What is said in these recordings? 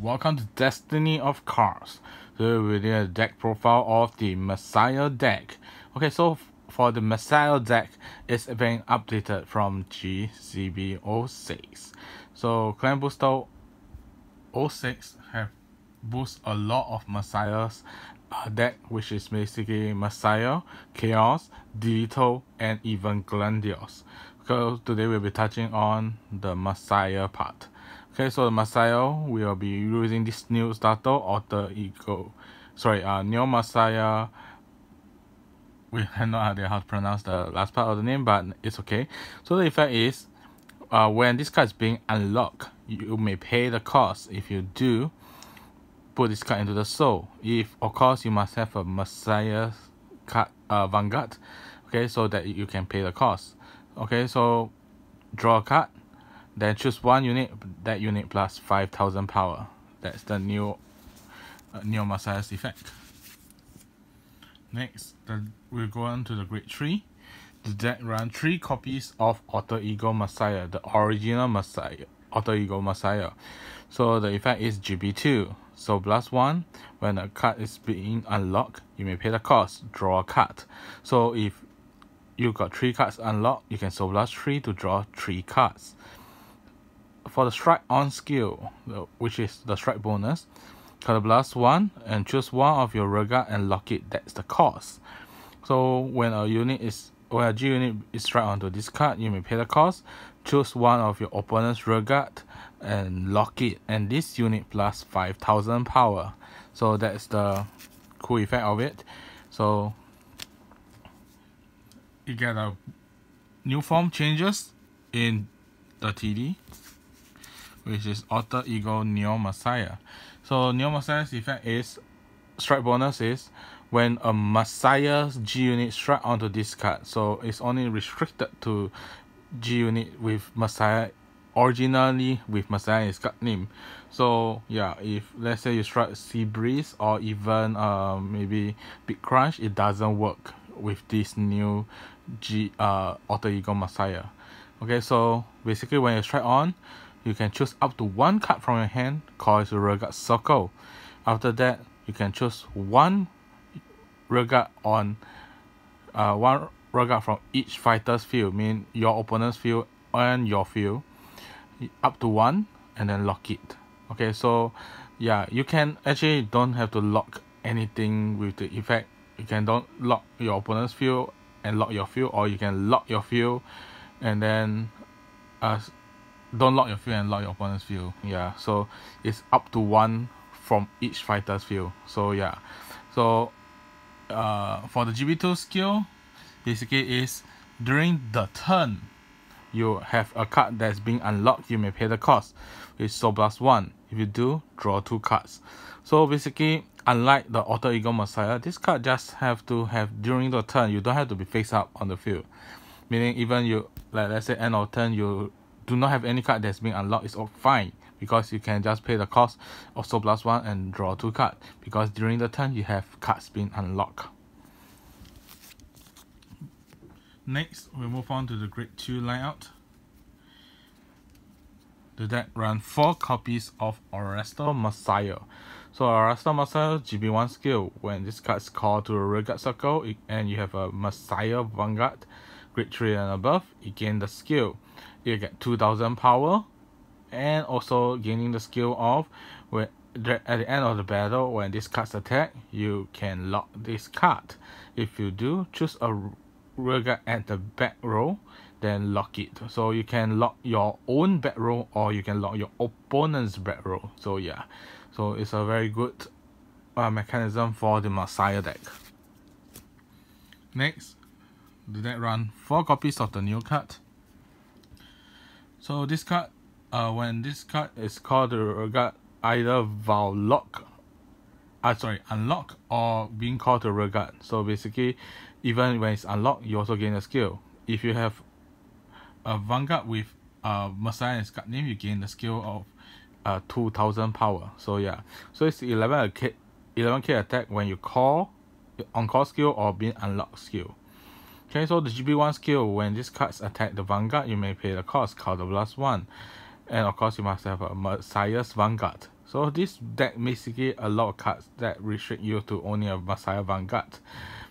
welcome to Destiny of Cards. So we're doing a deck profile of the Messiah deck. Okay, so for the Messiah deck, it's being updated from GCB06. So Clan Booster 06 have boost a lot of Messiah's deck, which is basically Messiah, Chaos, Digital, and even Glandios. So today we'll be touching on the Messiah part. Okay, so the Messiah, we will be using this new starter alter ego. Neo Messiah. We have no idea how to pronounce the last part of the name, but it's okay. So the effect is, when this card is being unlocked, you may pay the cost. If you do, put this card into the soul. If of course you must have a Messiah card, Vanguard. Okay, so that you can pay the cost. Okay, so draw a card. Then choose one unit, that unit plus 5,000 power. That's the new Messiah's effect. Next, we'll go on to the grade 3. The deck run 3 copies of Alter Ego Messiah, the original Messiah, Alter Ego Messiah. So the effect is GB2. So blast 1, when a card is being unlocked, you may pay the cost, draw a card. So if you got 3 cards unlocked, you can Soul Blast 3 to draw 3 cards. For the strike on skill, which is the strike bonus, color blast 1 and choose one of your regard and lock it. That's the cost. So when a G unit is strike onto this card, you may pay the cost, choose one of your opponent's regard and lock it, and this unit plus 5,000 power. So that's the cool effect of it. So you get a new form changes in the TD, which is Alter Ego Neo Messiah. So Neo Messiah's effect is, strike bonus is, when a Messiah's G unit strike onto this card. So it's only restricted to G unit with Messiah, originally with Messiah in its card name. So yeah, if let's say you strike Sea Breeze or even maybe Big Crunch, it doesn't work with this new Alter Ego Messiah. Okay, so basically when you strike on, you can choose up to one card from your hand, call it a regard circle. After that, you can choose one regard on one regard from each fighter's field, mean your opponent's field and your field, up to one, and then lock it. Okay, so yeah, you can actually don't have to lock anything with the effect. You can don't lock your opponent's field and lock your field, or you can lock your field and then don't lock your field and lock your opponent's field. Yeah, so it's up to one from each fighter's field. So yeah, so for the GB2 skill, basically is during the turn you have a card that's being unlocked, you may pay the cost with Soul Blast 1. If you do, draw 2 cards. So basically, unlike the Alter Ego Messiah, this card just have to have during the turn. You don't have to be face up on the field, meaning even you, like let's say end of turn, you do not have any card that's being unlocked, it's all fine, because you can just pay the cost of Soul Blast 1 and draw 2 cards, because during the turn you have cards being unlocked. Next, we move on to the grade 2 layout. The deck runs 4 copies of Arrestor Messiah. So Arrestor Messiah GB1 skill, when this card is called to a regard circle and you have a Messiah Vanguard grade 3 and above, you gain the skill. You get 2,000 power, and also gaining the skill of when at the end of the battle, when this card's attack, you can lock this card. If you do, choose a regard at the back row, then lock it. So you can lock your own back row, or you can lock your opponent's back row. So yeah, so it's a very good mechanism for the Messiah deck. Next, the deck run 4 copies of the new card. So this card, when this card is called the regard, either unlock or being called to regard. So basically, even when it's unlocked, you also gain a skill. If you have a Vanguard with Messiah in its card name, you gain the skill of 2,000 power. So yeah, so it's 11k attack when you call on call skill or being unlocked skill. Okay, so the GB1 skill, when this cards attack the Vanguard, you may pay the cost, Counter Blast 1. And of course, you must have a Messiah's Vanguard. So this deck basically a lot of cards that restrict you to only a Messiah Vanguard,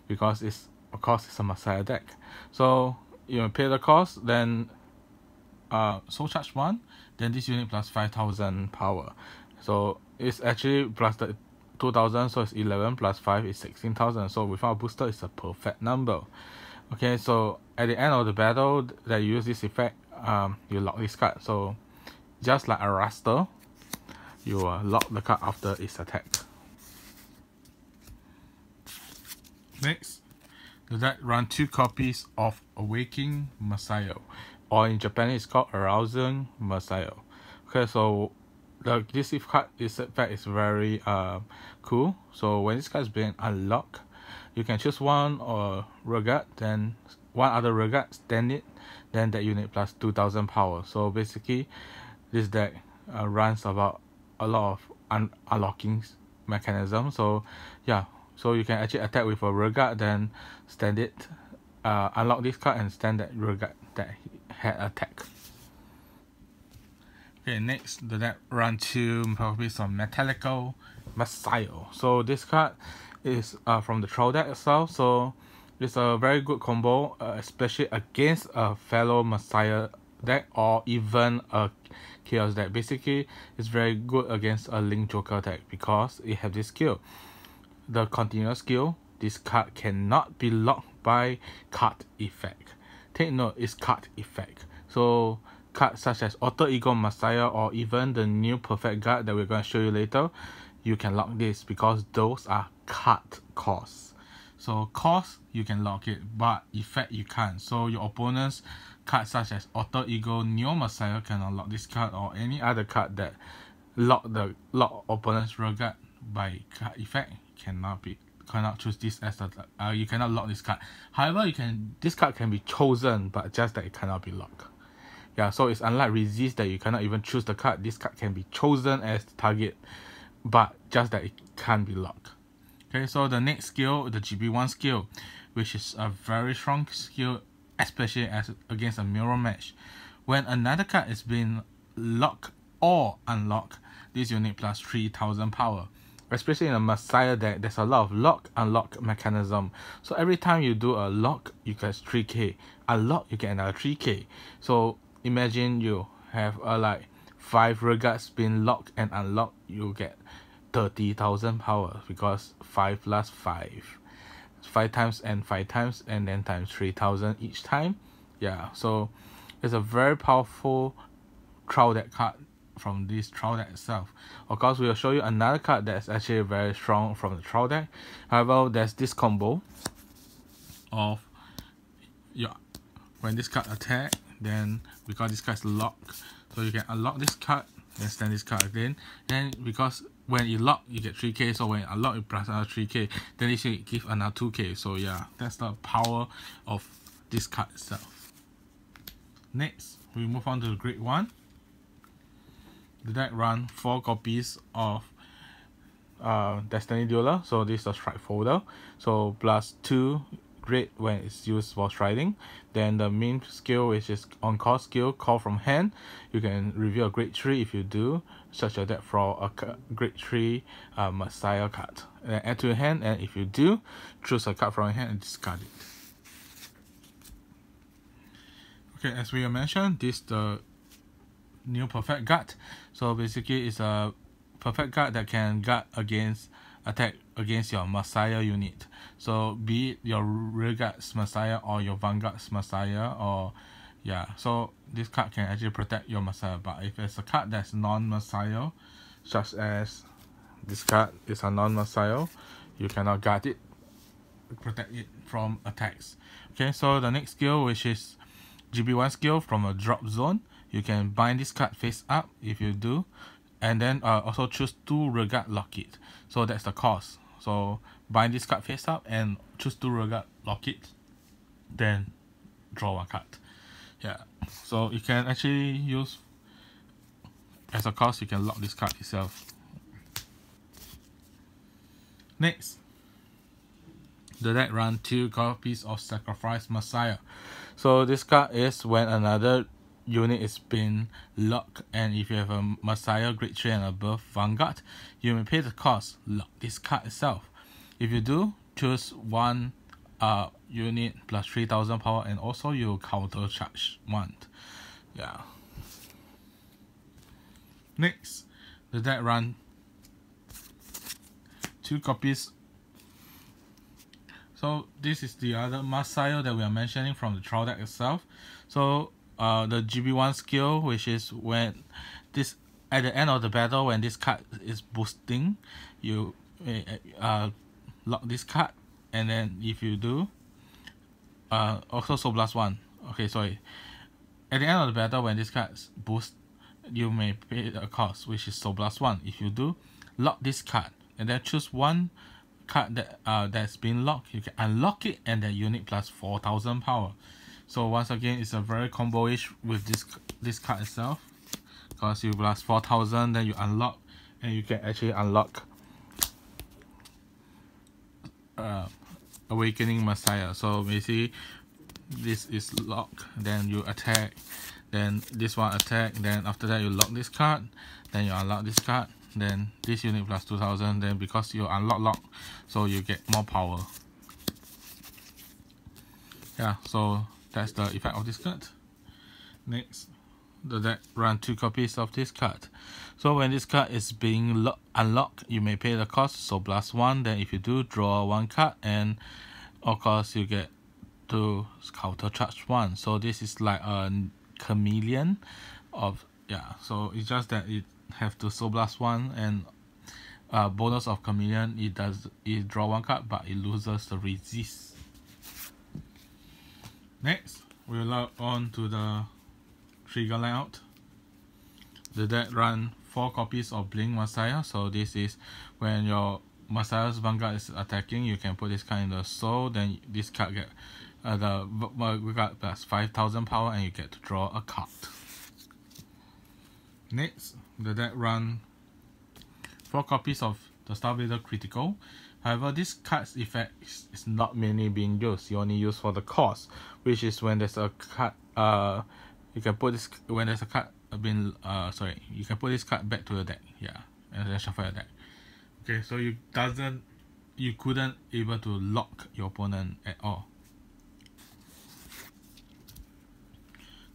because it's of course it's a Messiah deck. So you pay the cost, then soul charge 1, then this unit plus 5,000 power. So it's actually plus the 2,000, so it's 11 plus 5 is 16,000. So without a booster, it's a perfect number. Okay, so at the end of the battle that you use this effect, you lock this card. So just like a raster, you lock the card after its attack. Next, the deck run 2 copies of Awakening Messiah, or in Japanese it's called Arousing Messiah. Okay, so this card effect is very cool. So when this card is being unlocked, you can choose one or regard, then one other regard, stand it, then that unit plus 2,000 power. So basically, this deck runs about a lot of unlocking mechanism. So yeah, so you can actually attack with a regard, then stand it, unlock this card and stand that regard that had attack. Okay, next the deck run 2 copies of Metallical Messiah. So this card is from the Troll deck itself. So it's a very good combo, especially against a fellow Messiah deck or even a Chaos deck. Basically, it's very good against a Link Joker deck because it has this skill. The continuous skill, this card cannot be locked by card effect. Take note, it's card effect. So cards such as Alter Ego Messiah or even the new Perfect Guard that we're going to show you later, you can lock this because those are card costs. So cost, you can lock it, but effect you can't. So your opponent's cards such as Alter Ego Neo Messiah can unlock this card, or any other card that lock opponent's regard by card effect cannot choose this as a you cannot lock this card. However, this card can be chosen, but just that it cannot be locked. Yeah, so it's unlike Resist that you cannot even choose the card. This card can be chosen as the target, but just that it can't be locked. Okay, so the next skill, the GB1 skill, which is a very strong skill, especially against a mirror match. When another card is being locked or unlocked, this unit plus 3,000 power. Especially in a Messiah deck, there's a lot of lock-unlock mechanism. So every time you do a lock, you get 3k. Unlock, you get another 3k. So imagine you have like 5 regards being locked and unlocked, you get 30,000 power because 5 plus 5. 5 times and 5 times and then times 3,000 each time. Yeah, so it's a very powerful trial deck card from this trial deck itself. Of course, we will show you another card that's actually very strong from the trial deck. However, there's this combo of when this card attack, then because this card is locked, so you can unlock this card, then stand this card again. Then because when you lock, you get 3k, so when you unlock, you plus another 3k, then this will give another 2k. So yeah, that's the power of this card itself. Next, we move on to the grade 1. The deck run 4 copies of Destiny Dueler, so this is a strike folder, so plus 2 grade when it's used for striding. Then the main skill, which is on call skill, call from hand, you can reveal a grade 3 if you do such a deck for a grade 3 Messiah card, and add to your hand, and if you do, choose a card from your hand and discard it. Okay, as we mentioned, this is the new Perfect Guard. So basically it's a Perfect Guard that can guard against attack against your Messiah unit. So be it your Rearguard's Messiah or your Vanguard's Messiah, or yeah, so this card can actually protect your Messiah. But if it's a card that's non-Messiah, such as this card is a non-Messiah, you cannot guard it, protect it from attacks. Okay, so the next skill, which is GB1 skill from a drop zone, you can bind this card face up if you do, and then also choose 2 regard lock it. So that's the cost. So bind this card face up and choose 2 regard lock it, then draw 1 card. Yeah, so you can actually use as a cost, you can lock this card itself. Next, the deck run 2 copies of Sacrifice Messiah. So this card is when another unit is being locked, and if you have a Messiah grade 3 and above Vanguard, you may pay the cost, lock this card itself. If you do, choose one unit plus 3000 power, and also you counter charge 1. Yeah. Next, the deck run 2 copies. So this is the other Messiah that we are mentioning from the trial deck itself. So the GB1 skill, which is when this at the end of the battle, when this card is boosting, you lock this card, and then if you do, also Soul Blast 1. Okay, sorry. At the end of the battle, when this card boosts, you may pay a cost, which is Soul Blast 1. If you do, lock this card, and then choose one card that that's been locked. You can unlock it, and then unit plus 4000 power. So once again, it's a very combo-ish with this card itself, because you plus 4000, then you unlock, and you can actually unlock Awakening Messiah. So basically, this is lock, then you attack, then this one attack, then after that you lock this card, then you unlock this card, then this unit plus 2000, then because you unlock lock, so you get more power. Yeah, so that's the effect of this card. Next, the deck run 2 copies of this card. So when this card is being unlocked, you may pay the cost, so plus 1. Then if you do, draw 1 card, and of course you get to counter charge 1. So this is like a chameleon of, yeah, so it's just that it have to Soul Blast 1, and bonus of chameleon, it draw 1 card, but it loses the resist. Next, we'll log on to the trigger layout. The deck run 4 copies of Blink Messiah. So this is when your Messiah's Vanguard is attacking, you can put this card in the soul, then this card get the Vanguard plus 5000 power, and you get to draw a card. Next, the deck run 4 copies of the Starblader Critical. However, this card's effect is not mainly being used. You only use for the cost, which is when there's a card. You can put this when there's a card being you can put this card back to the deck. Yeah, and then shuffle your deck. Okay, so you couldn't able to lock your opponent at all.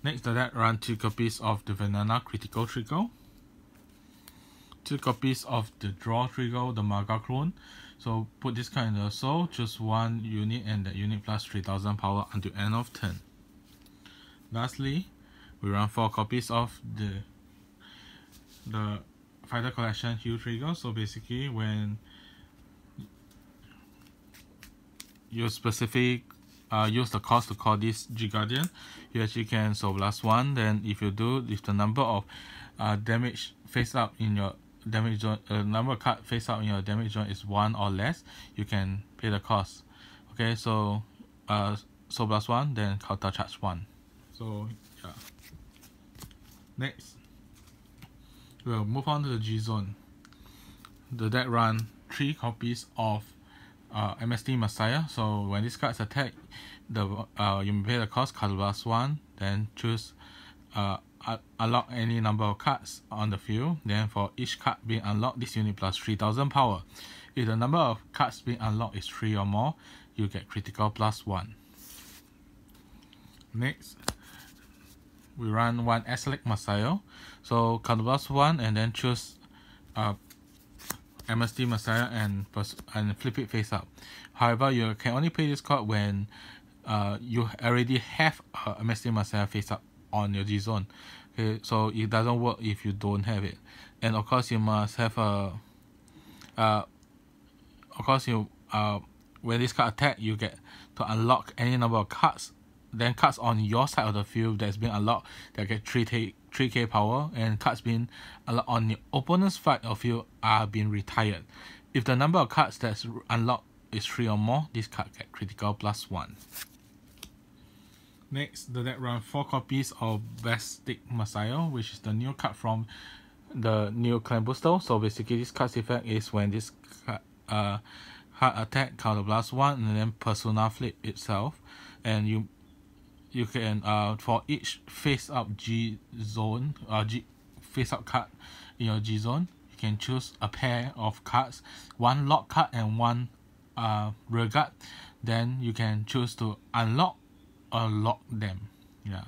Next, the deck run 2 copies of the Banana Critical Trigger, 2 copies of the Draw Trigger, the Maga Clone. So put this card in the soul, choose 1 unit, and that unit plus 3000 power until end of turn. Lastly, we run 4 copies of the Fighter Collection Heal Trigger. So basically, when you specific use the cost to call this G-Guardian, you actually can Soul Blast 1. Then if you do, if the number of damage face up in your damage zone, number of card face out in your damage zone is 1 or less, you can pay the cost. Okay, so Soul Blast 1, then counter charge 1. So yeah. Next, we'll move on to the G zone. The deck run 3 copies of MST Messiah. So when this card is attacked, you may pay the cost, counter blast 1, then choose unlock any number of cards on the field. Then for each card being unlocked, this unit plus 3000 power. If the number of cards being unlocked is 3 or more, you get critical plus 1. Next, we run 1 Select Messiah. So counter blast 1, and then choose MST Messiah and flip it face up. However, you can only play this card when you already have a MST Messiah face up on your G zone. Okay, so it doesn't work if you don't have it. And of course, you must have a when this card attack, you get to unlock any number of cards. Then cards on your side of the field that's been unlocked that get 3k power, and cards being unlocked on the opponent's side of field are being retired. If the number of cards that's unlocked is 3 or more, this card get critical plus 1. Next, the deck run 4 copies of Bastic Messiah, which is the new card from the new clan booster. So basically, this card's effect is when this card attack, counter blast 1, and then persona flip itself, and you can for each face up G zone face up card in your G zone, you can choose a pair of cards, one lock card and one rear guard. Then you can choose to unlock or lock them. Yeah.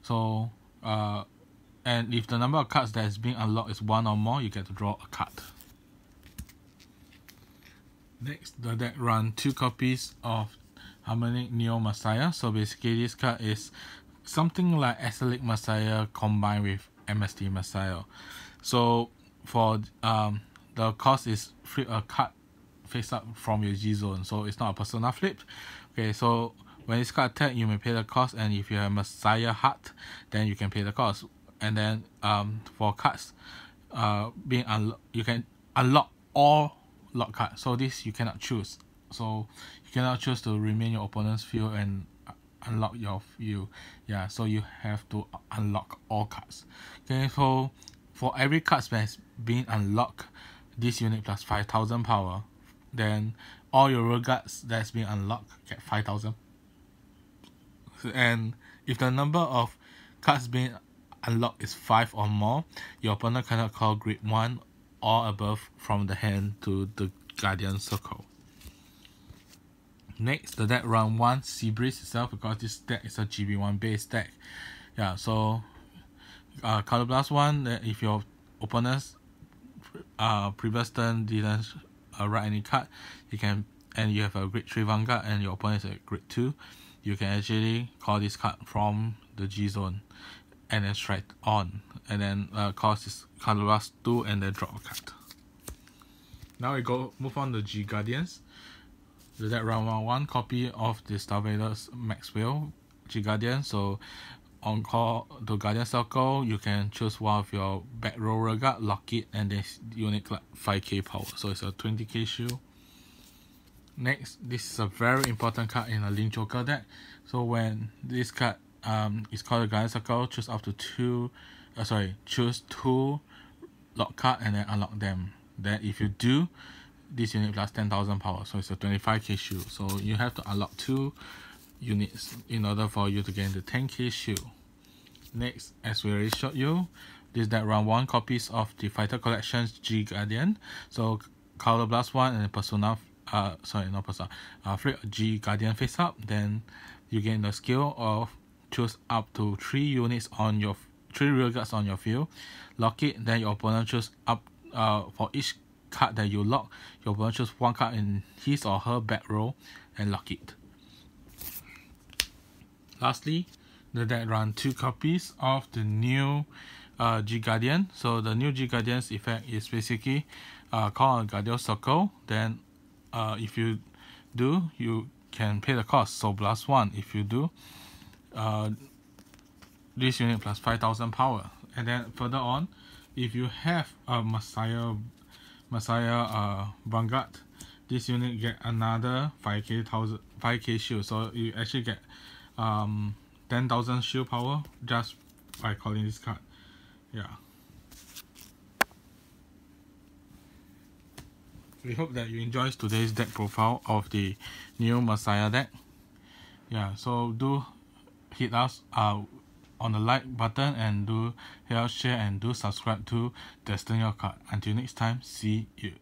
So and if the number of cards that is being unlocked is 1 or more, you get to draw a card. Next, the deck run 2 copies of Harmonic Neo Messiah. So basically this card is something like Exilic Messiah combined with MST Messiah. So for the cost is flip a card face up from your G zone, so it's not a persona flip. Okay, so when this card attack, you may pay the cost, and if you have Messiah Heart, then you can pay the cost. And then for cards being you can unlock all lock cards. So this you cannot choose. So you cannot choose to remain your opponent's field and unlock your field. Yeah, so you have to unlock all cards. Okay, so for every card that's being unlocked, this unit plus 5,000 power. Then all your rear guards that's being unlocked get 5,000. And if the number of cards being unlocked is 5 or more, your opponent cannot call grade 1 or above from the hand to the Guardian Circle. Next, the deck run 1 Seabreeze itself, because this deck is a GB1 base deck. Yeah, so Color Blast 1, if your opponent's previous turn didn't write any card, you can, and you have a grade 3 Vanguard and your opponent is a grade 2, you can actually call this card from the G zone and then strike on, and then cost is Color Blast 2 and then draw a card. Now we move on to G Guardians. The deck run 1 copy of the Star Vader's Maxwell G Guardian. So on call to Guardian Circle, you can choose one of your back row regard, lock it, and this unit like 5k power. So it's a 20k shield. Next, this is a very important card in a Link Joker deck. So when this card is called the Guardian Circle, choose up to choose 2 lock card and then unlock them. Then if you do, this unit plus 10,000 power, so it's a 25k shield. So you have to unlock 2 units in order for you to gain the 10k shield. Next, as we already showed you, this deck run 1 copies of the Fighter Collection's G Guardian. So Color Blast 1 and Persona, flip G Guardian face up, then you gain the skill of choose up to 3 units on your 3 rear guards on your field, lock it, then your opponent choose up for each card that you lock, your opponent choose 1 card in his or her back row and lock it. Lastly, the deck run 2 copies of the new G Guardian. So the new G Guardian's effect is basically call on Guardian Circle. Then if you do, you can pay the cost. So plus 1. If you do, this unit plus 5,000 power. And then further on, if you have a Messiah Vanguard, this unit get another 5k shield. So you actually get 10,000 shield power just by calling this card. Yeah. We hope that you enjoyed today's deck profile of the new Messiah deck. Yeah, so do hit us on the like button, and do hit us share, and do subscribe to Destiny Your Card. Until next time, see you.